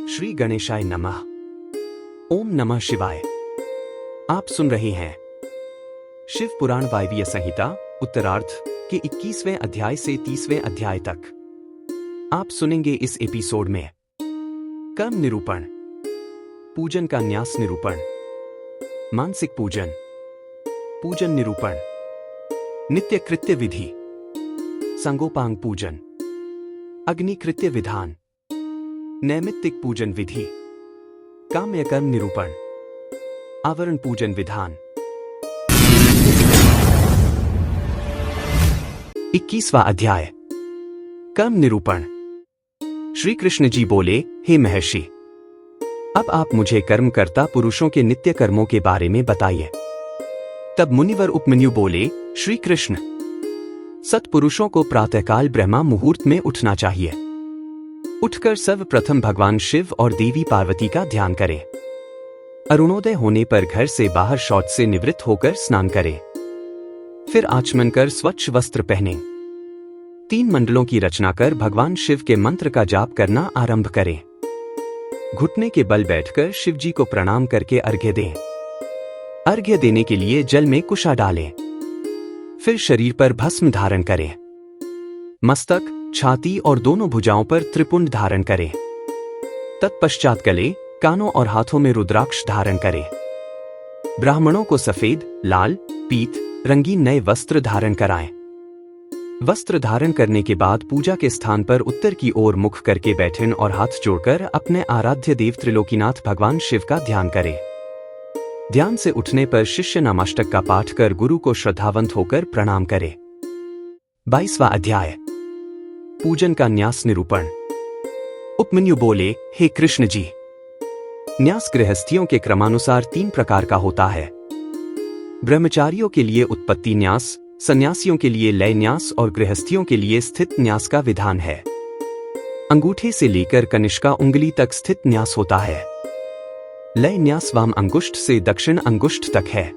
श्री गणेशाय नमः। ओम नमः शिवाय। आप सुन रहे हैं शिव पुराण वायवीय संहिता उत्तरार्ध के 21वें अध्याय से 30वें अध्याय तक। आप सुनेंगे इस एपिसोड में कर्म निरूपण, पूजन का न्यास निरूपण, मानसिक पूजन, पूजन निरूपण, नित्य कृत्य विधि, संगोपांग पूजन, अग्नि कृत्य विधान, नैमित्तिक पूजन विधि, काम्य कर्म निरूपण, आवरण पूजन विधान। 21वां अध्याय कर्म निरूपण। श्री कृष्ण जी बोले, हे महर्षि, अब आप मुझे कर्मकर्ता पुरुषों के नित्य कर्मों के बारे में बताइए। तब मुनिवर उपमन्यु बोले, श्री कृष्ण, सत्पुरुषों को प्रातःकाल ब्रह्मा मुहूर्त में उठना चाहिए। उठकर सर्वप्रथम भगवान शिव और देवी पार्वती का ध्यान करें। अरुणोदय होने पर घर से बाहर शौच से निवृत्त होकर स्नान करें। फिर आचमन कर स्वच्छ वस्त्र पहनें। 3 मंडलों की रचना कर भगवान शिव के मंत्र का जाप करना आरंभ करें। घुटने के बल बैठकर शिव जी को प्रणाम करके अर्घ्य दें। अर्घ्य देने के लिए जल में कुशा डालें। फिर शरीर पर भस्म धारण करें। मस्तक, छाती और दोनों भुजाओं पर त्रिपुंड धारण करें। तत्पश्चात गले, कानों और हाथों में रुद्राक्ष धारण करें। ब्राह्मणों को सफेद, लाल, पीत, रंगीन नए वस्त्र धारण कराएं। वस्त्र धारण करने के बाद पूजा के स्थान पर उत्तर की ओर मुख करके बैठें और हाथ जोड़कर अपने आराध्य देव त्रिलोकीनाथ भगवान शिव का ध्यान करें। ध्यान से उठने पर शिष्य नामाष्टक का पाठ कर गुरु को श्रद्धावंत होकर प्रणाम करें। 22वां अध्याय पूजन का न्यास निरूपण। उपमन्यु बोले, हे कृष्ण जी, न्यास गृहस्थियों के क्रमानुसार 3 प्रकार का होता है। ब्रह्मचारियों के लिए उत्पत्ति न्यास, सन्यासियों के लिए लय न्यास और गृहस्थियों के लिए स्थित न्यास का विधान है। अंगूठे से लेकर कनिष्का उंगली तक स्थित न्यास होता है। लय न्यास वाम अंगुष्ठ से दक्षिण अंगुष्ठ तक है।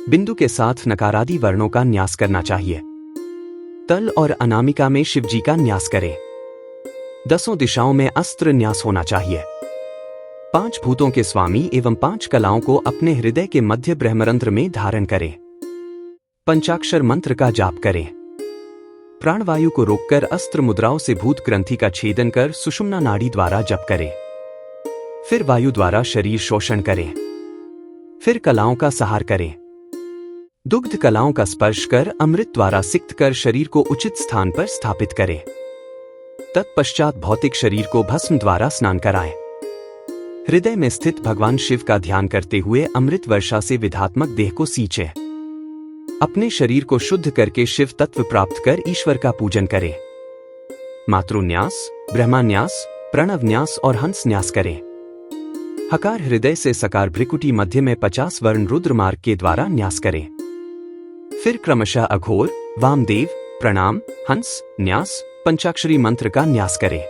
बिंदु के साथ नकारादि वर्णों का न्यास करना चाहिए। तल और अनामिका में शिवजी का न्यास करें। 10 दिशाओं में अस्त्र न्यास होना चाहिए। 5 भूतों के स्वामी एवं 5 कलाओं को अपने हृदय के मध्य ब्रह्मरंध्र में धारण करें। पंचाक्षर मंत्र का जाप करें। प्राणवायु को रोककर अस्त्र मुद्राओं से भूत ग्रंथि का छेदन कर सुषुम्ना नाड़ी द्वारा जप करें। फिर वायु द्वारा शरीर शोषण करें। फिर कलाओं का सहार करें। दुग्ध कलाओं का स्पर्श कर अमृत द्वारा सिक्त कर शरीर को उचित स्थान पर स्थापित करें। तत्पश्चात भौतिक शरीर को भस्म द्वारा स्नान कराएं। हृदय में स्थित भगवान शिव का ध्यान करते हुए अमृत वर्षा से विधात्मक देह को सींचें। अपने शरीर को शुद्ध करके शिव तत्व प्राप्त कर ईश्वर का पूजन करें। मातृन्यास, ब्रह्मान्यास, प्रणवन्यास और हंस न्यास करें। हकार हृदय से सकार भ्रिकुटी मध्य में 50 वर्ण रुद्र मार्ग के द्वारा न्यास करें। फिर क्रमशः अघोर, वामदेव, प्रणाम, हंस, न्यास, पंचाक्षरी मंत्र का न्यास करें।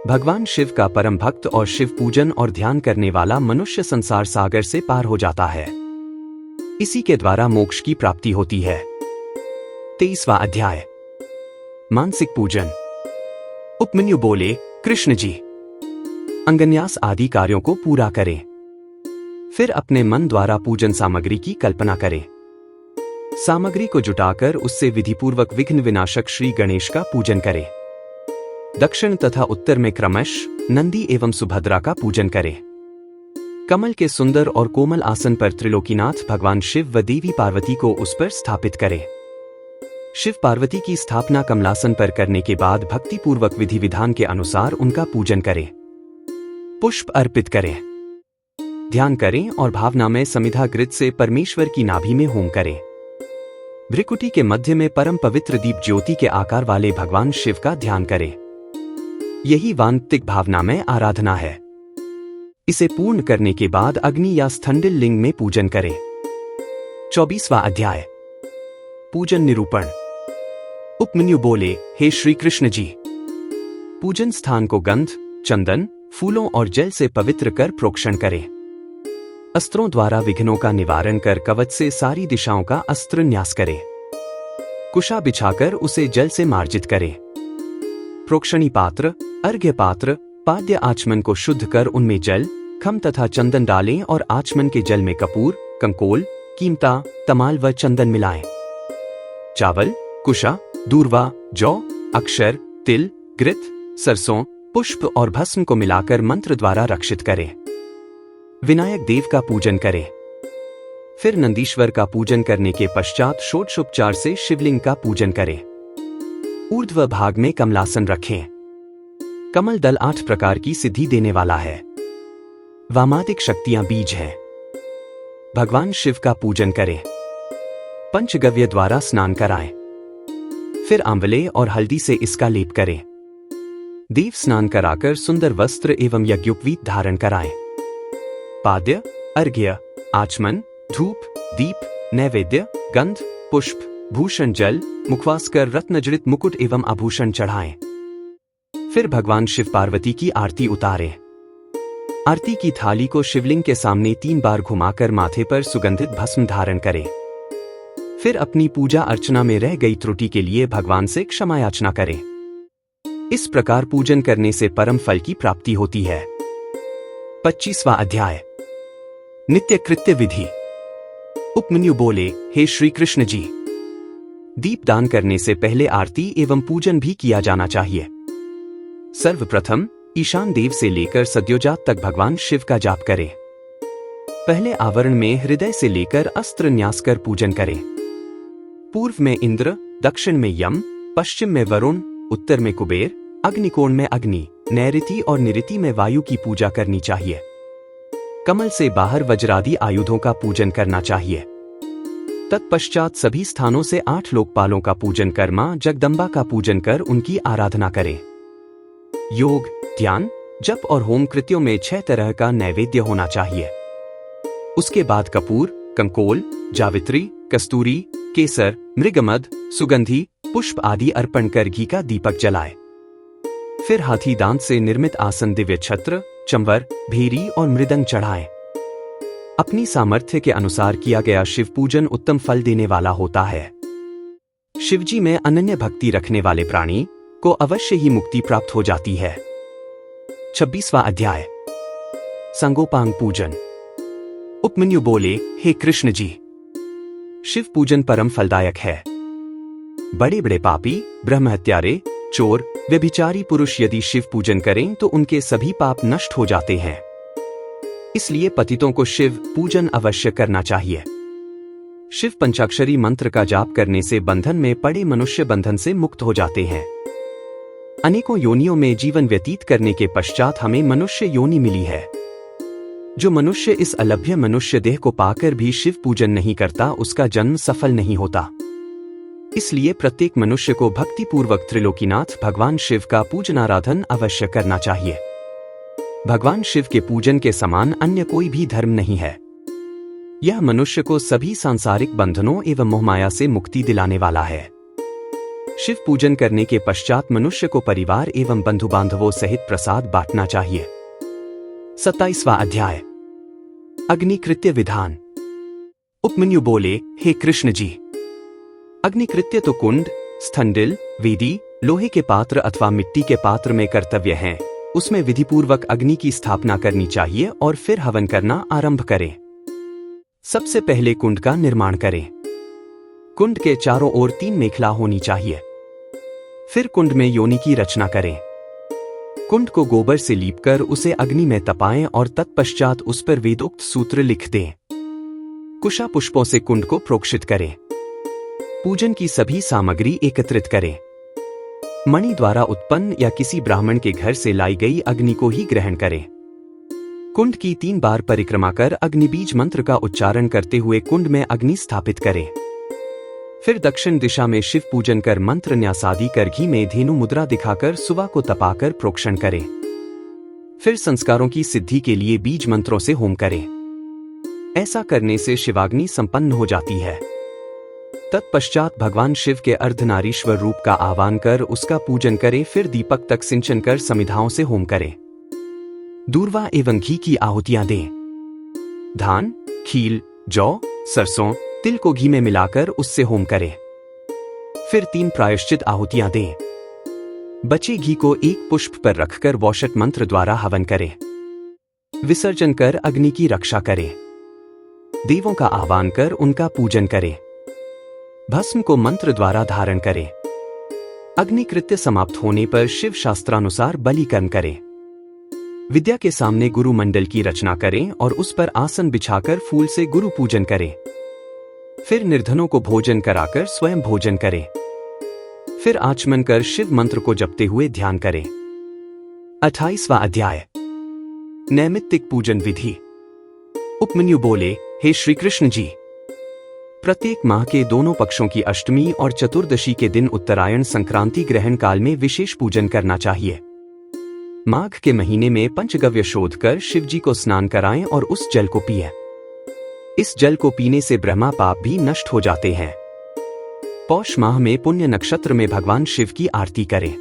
भगवान शिव का परम भक्त और शिव पूजन और ध्यान करने वाला मनुष्य संसार सागर से पार हो जाता है। इसी के द्वारा मोक्ष की प्राप्ति होती है। 23वां अध्याय मानसिक पूजन। उपमन्यु बोले, कृष्ण जी, अंगन्यास आदि कार्यों को पूरा करें। फिर अपने मन द्वारा पूजन सामग्री की कल्पना करें। सामग्री को जुटाकर उससे विधिपूर्वक विघ्न विनाशक श्री गणेश का पूजन करें। दक्षिण तथा उत्तर में क्रमश नंदी एवं सुभद्रा का पूजन करें। कमल के सुंदर और कोमल आसन पर त्रिलोकीनाथ भगवान शिव व देवी पार्वती को उस पर स्थापित करें। शिव पार्वती की स्थापना कमलासन पर करने के बाद भक्तिपूर्वक विधि विधान के अनुसार उनका पूजन करें। पुष्प अर्पित करें। ध्यान करें और भावना में समिधा घृत से परमेश्वर की नाभि में होम करें। भ्रिकुटी के मध्य में परम पवित्र दीप ज्योति के आकार वाले भगवान शिव का ध्यान करें। यही वांतिक भावना में आराधना है। इसे पूर्ण करने के बाद अग्नि या स्थंडिल लिंग में पूजन करें। 24वां अध्याय पूजन निरूपण। उपमन्यु बोले, हे श्री कृष्ण जी, पूजन स्थान को गंध, चंदन, फूलों और जल से पवित्र कर प्रोक्षण करें। अस्त्रों द्वारा विघ्नों का निवारण कर कवच से सारी दिशाओं का अस्त्र न्यास करें। कुशा बिछाकर उसे जल से मार्जित करें। प्रोक्षणी पात्र, अर्घ्य पात्र, पाद्य आचमन को शुद्ध कर उनमें जल, खम तथा चंदन डालें और आचमन के जल में कपूर, कंकोल, कीमता, तमाल व चंदन मिलाएं। चावल, कुशा, दूर्वा, जौ, अक्षर, तिल, घृत, सरसों, पुष्प और भस्म को मिलाकर मंत्र द्वारा रक्षित करें। विनायक देव का पूजन करें। फिर नंदीश्वर का पूजन करने के पश्चात षोडशोपचार से शिवलिंग का पूजन करें। ऊर्ध्व भाग में कमलासन रखें। कमल दल 8 प्रकार की सिद्धि देने वाला है। वामादिक शक्तियां बीज हैं। भगवान शिव का पूजन करें। पंचगव्य द्वारा स्नान कराएं। फिर आंवले और हल्दी से इसका लेप करें। देव स्नान कराकर सुंदर वस्त्र एवं यज्ञोपवीत धारण कराएं। पाद्य, अर्घ्य, आचमन, धूप, दीप, नैवेद्य, गंध, पुष्प, भूषण, जल, मुखवास कर रत्नजड़ित मुकुट एवं आभूषण चढ़ाएं। फिर भगवान शिव पार्वती की आरती उतारें। आरती की थाली को शिवलिंग के सामने 3 बार घुमाकर माथे पर सुगंधित भस्म धारण करें। फिर अपनी पूजा अर्चना में रह गई त्रुटि के लिए भगवान से क्षमा याचना करें। इस प्रकार पूजन करने से परम फल की प्राप्ति होती है। 25वां अध्याय। नित्य कृत्य विधि। उपमन्यु बोले, हे श्री कृष्ण जी, दीप दान करने से पहले आरती एवं पूजन भी किया जाना चाहिए। सर्वप्रथम ईशान देव से लेकर सद्योजात तक भगवान शिव का जाप करें। पहले आवरण में हृदय से लेकर अस्त्र न्यास कर पूजन करें। पूर्व में इंद्र, दक्षिण में यम, पश्चिम में वरुण, उत्तर में कुबेर, अग्निकोण में अग्नि, नैऋति और निऋति में वायु की पूजा करनी चाहिए। कमल से बाहर वज्रादि आयुधों का पूजन करना चाहिए। तत्पश्चात सभी स्थानों से 8 लोकपालों का पूजन कर मां जगदम्बा का पूजन कर उनकी आराधना करें। योग, ध्यान, जप और होम कृत्यों में 6 तरह का नैवेद्य होना चाहिए। उसके बाद कपूर, कंकोल, जावित्री, कस्तूरी, केसर, मृगमद, सुगंधि, पुष्प आदि अर्पण कर घी का दीपक जलाए। फिर हाथी दांत से निर्मित आसन, दिव्य छत्र, चंवर, भेरी और मृदंग चढ़ाएं। अपनी सामर्थ्य के अनुसार किया गया शिव पूजन उत्तम फल देने वाला होता है। शिवजी में अनन्य भक्ति रखने वाले प्राणी को अवश्य ही मुक्ति प्राप्त हो जाती है। 26वां अध्याय। संगोपांग पूजन। उपमन्यु बोले, हे कृष्ण जी, शिव पूजन परम फलदायक है। बड़े बड़े पापी, ब्रह्म हत्यारे, चोर, व्यभिचारी पुरुष यदि शिव पूजन करें तो उनके सभी पाप नष्ट हो जाते हैं। इसलिए पतितों को शिव पूजन अवश्य करना चाहिए। शिव पंचाक्षरी मंत्र का जाप करने से बंधन में पड़े मनुष्य बंधन से मुक्त हो जाते हैं। अनेकों योनियों में जीवन व्यतीत करने के पश्चात हमें मनुष्य योनि मिली है। जो मनुष्य इस अलभ्य मनुष्य देह को पाकर भी शिव पूजन नहीं करता, उसका जन्म सफल नहीं होता। इसलिए प्रत्येक मनुष्य को भक्तिपूर्वक त्रिलोकीनाथ भगवान शिव का पूजनाराधन अवश्य करना चाहिए। भगवान शिव के पूजन के समान अन्य कोई भी धर्म नहीं है। यह मनुष्य को सभी सांसारिक बंधनों एवं मोहमाया से मुक्ति दिलाने वाला है। शिव पूजन करने के पश्चात मनुष्य को परिवार एवं बंधु बांधवों सहित प्रसाद बांटना चाहिए। 27वां अध्याय। अग्निकृत्य विधान। उपमन्यु बोले, हे कृष्ण जी, अग्निकृत्य तो कुंड, स्थंडिल, वेदी, लोहे के पात्र अथवा मिट्टी के पात्र में कर्तव्य हैं। उसमें विधिपूर्वक अग्नि की स्थापना करनी चाहिए और फिर हवन करना आरंभ करें। सबसे पहले कुंड का निर्माण करें। कुंड के चारों ओर 3 मेखला होनी चाहिए। फिर कुंड में योनि की रचना करें। कुंड को गोबर से लीपकर उसे अग्नि में तपाएं और तत्पश्चात उस पर वेदोक्त सूत्र लिख दें। कुशा पुष्पों से कुंड को प्रोक्षित करें। पूजन की सभी सामग्री एकत्रित करें। मणि द्वारा उत्पन्न या किसी ब्राह्मण के घर से लाई गई अग्नि को ही ग्रहण करें। कुंड की 3 बार परिक्रमा कर अग्निबीज मंत्र का उच्चारण करते हुए कुंड में अग्नि स्थापित करें। फिर दक्षिण दिशा में शिव पूजन कर मंत्र न्यासादि कर घी में धेनु मुद्रा दिखाकर सुवा को तपाकर प्रोक्षण करें। फिर संस्कारों की सिद्धि के लिए बीज मंत्रों से होम करें। ऐसा करने से शिवाग्नि संपन्न हो जाती है। तत्पश्चात भगवान शिव के अर्धनारीश्वर रूप का आह्वान कर उसका पूजन करें। फिर दीपक तक सिंचन कर समिधाओं से होम करें। दूर्वा एवं घी की आहुतियां दें। धान, खील, जौ, सरसों, तिल को घी में मिलाकर उससे होम करें। फिर 3 प्रायश्चित आहुतियां दें। बचे घी को एक पुष्प पर रखकर वौषट मंत्र द्वारा हवन करें। विसर्जन कर अग्नि की रक्षा करें। देवों का आह्वान कर उनका पूजन करें। भस्म को मंत्र द्वारा धारण करें। अग्नि कृत्य समाप्त होने पर शिव शास्त्रानुसार बलि कर्म करें। विद्या के सामने गुरु मंडल की रचना करें और उस पर आसन बिछाकर फूल से गुरु पूजन करें। फिर निर्धनों को भोजन कराकर स्वयं भोजन करें। फिर आचमन कर शिव मंत्र को जपते हुए ध्यान करें। 28वां अध्याय। नैमित्तिक पूजन विधि। उपमन्यु बोले, हे श्री कृष्ण जी, प्रत्येक माह के दोनों पक्षों की अष्टमी और चतुर्दशी के दिन उत्तरायण संक्रांति ग्रहण काल में विशेष पूजन करना चाहिए। माघ के महीने में पंचगव्य शोध कर शिव जी को स्नान कराएं और उस जल को पिएं। इस जल को पीने से ब्रह्मा पाप भी नष्ट हो जाते हैं। पौष माह में पुण्य नक्षत्र में भगवान शिव की आरती करें।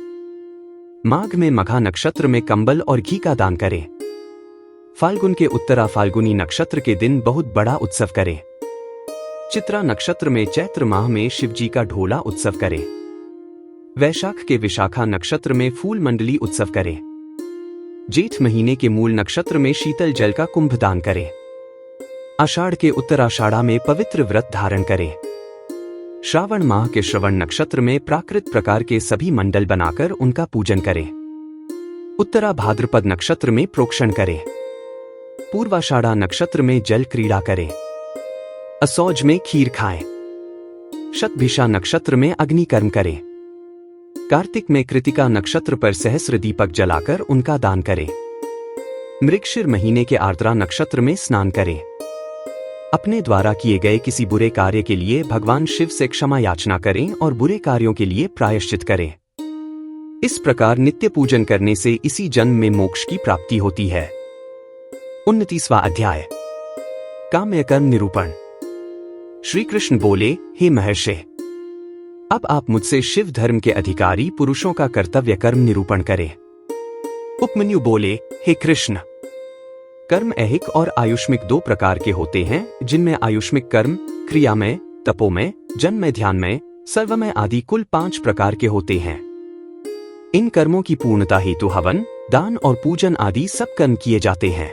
माघ में मघा नक्षत्र में कंबल और घी का दान करें। फाल्गुन के उत्तरा फाल्गुनी नक्षत्र के दिन बहुत बड़ा उत्सव करें। चित्रा नक्षत्र में चैत्र माह में शिवजी का ढोला उत्सव करें। वैशाख के विशाखा नक्षत्र में फूल मंडली उत्सव करें। जेठ महीने के मूल नक्षत्र में शीतल जल का कुंभ दान करें। आषाढ़ के उत्तराषाढ़ा में पवित्र व्रत धारण करें। श्रावण माह के श्रवण नक्षत्र में प्राकृत प्रकार के सभी मंडल बनाकर उनका पूजन करें। उत्तरा भाद्रपद नक्षत्र में प्रोक्षण करें। पूर्वाषाढ़ा नक्षत्र में जल क्रीड़ा करें। असौज में खीर खाएं। शतभिषा नक्षत्र में अग्नि कर्म करें। कार्तिक में कृतिका नक्षत्र पर सहस्र दीपक जलाकर उनका दान करें। मृगशिर महीने के आर्द्रा नक्षत्र में स्नान करें। अपने द्वारा किए गए किसी बुरे कार्य के लिए भगवान शिव से क्षमा याचना करें और बुरे कार्यों के लिए प्रायश्चित करें। इस प्रकार नित्य पूजन करने से इसी जन्म में मोक्ष की प्राप्ति होती है। 29वां अध्याय। काम्य कर्म निरूपण। श्री कृष्ण बोले, हे महर्षि, अब आप मुझसे शिव धर्म के अधिकारी पुरुषों का कर्तव्य कर्म निरूपण करें। उपमन्यु बोले, हे कृष्ण, कर्म ऐहिक और आयुष्मिक दो प्रकार के होते हैं, जिनमें आयुष्मिक कर्म क्रियामय, तपोमय, जन्मय, ध्यानमय, सर्वमय आदि कुल 5 प्रकार के होते हैं। इन कर्मों की पूर्णता हेतु हवन, दान और पूजन आदि सब कर्म किए जाते हैं।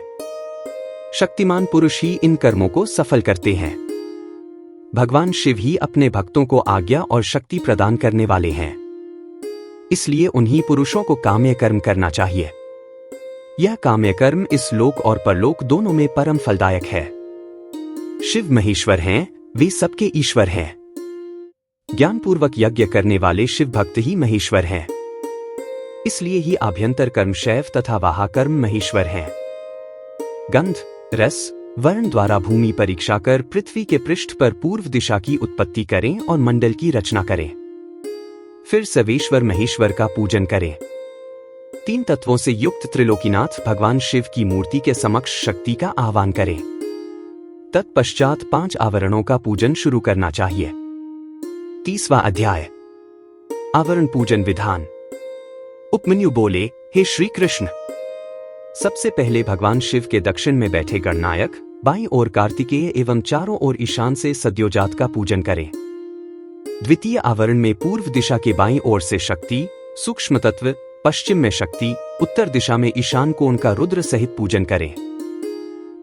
शक्तिमान पुरुष ही इन कर्मों को सफल करते हैं। भगवान शिव ही अपने भक्तों को आज्ञा और शक्ति प्रदान करने वाले हैं। इसलिए उन्हीं पुरुषों को काम्य कर्म करना चाहिए। यह काम्य कर्म इस लोक और परलोक दोनों में परम फलदायक है। शिव महेश्वर हैं, वे सबके ईश्वर हैं। ज्ञानपूर्वक यज्ञ करने वाले शिव भक्त ही महेश्वर हैं। इसलिए ही आभ्यंतर कर्म शैव तथा वाहा कर्म महेश्वर हैं। गंध, रस, वर्ण द्वारा भूमि परीक्षा कर पृथ्वी के पृष्ठ पर पूर्व दिशा की उत्पत्ति करें और मंडल की रचना करें। फिर सर्वेश्वर महेश्वर का पूजन करें। 3 तत्वों से युक्त त्रिलोकीनाथ भगवान शिव की मूर्ति के समक्ष शक्ति का आह्वान करें। तत्पश्चात 5 आवरणों का पूजन शुरू करना चाहिए। 30वां अध्याय। आवरण पूजन विधान। उपमन्यु बोले, हे श्री कृष्ण, सबसे पहले भगवान शिव के दक्षिण में बैठे गणनायक, बाईं ओर कार्तिकेय एवं चारों ओर ईशान से सद्योजात का पूजन करें। द्वितीय आवरण में पूर्व दिशा के बाईं ओर से शक्ति, सूक्ष्म तत्व, पश्चिम में शक्ति, उत्तर दिशा में ईशान कोण का रुद्र सहित पूजन करें।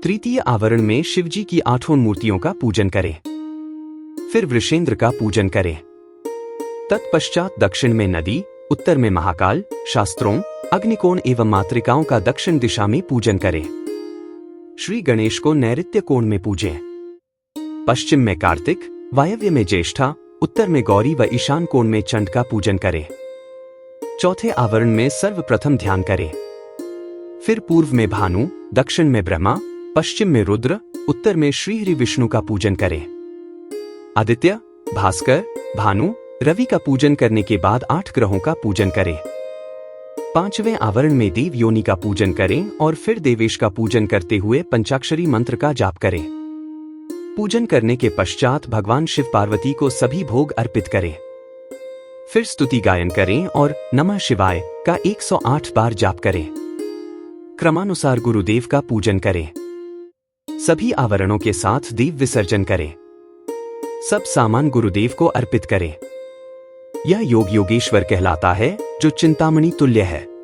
तृतीय आवरण में शिवजी की 8 मूर्तियों का पूजन करें। फिर वृषेंद्र का पूजन करें। तत्पश्चात दक्षिण में नदी, उत्तर में महाकाल, शास्त्रों, अग्निकोण एवं मातृकाओं का दक्षिण दिशा में पूजन करें। श्री गणेश को नैऋत्य कोण में पूजें। पश्चिम में कार्तिक, वायव्य में ज्येष्ठा, उत्तर में गौरी व ईशान कोण में चंड का पूजन करें। चौथे आवरण में सर्वप्रथम ध्यान करें। फिर पूर्व में भानु, दक्षिण में ब्रह्मा, पश्चिम में रुद्र, उत्तर में श्रीहरि विष्णु का पूजन करें। आदित्य, भास्कर, भानु, रवि का पूजन करने के बाद 8 ग्रहों का पूजन करें। 5वें आवरण में देव योनि का पूजन करें और फिर देवेश का पूजन करते हुए पंचाक्षरी मंत्र का जाप करें। पूजन करने के पश्चात भगवान शिव पार्वती को सभी भोग अर्पित करें। फिर स्तुति गायन करें और नमः शिवाय का 108 बार जाप करें। क्रमानुसार गुरुदेव का पूजन करें। सभी आवरणों के साथ देव विसर्जन करें। सब सामान गुरुदेव को अर्पित करें। यह योग योगेश्वर कहलाता है, जो चिंतामणि तुल्य है।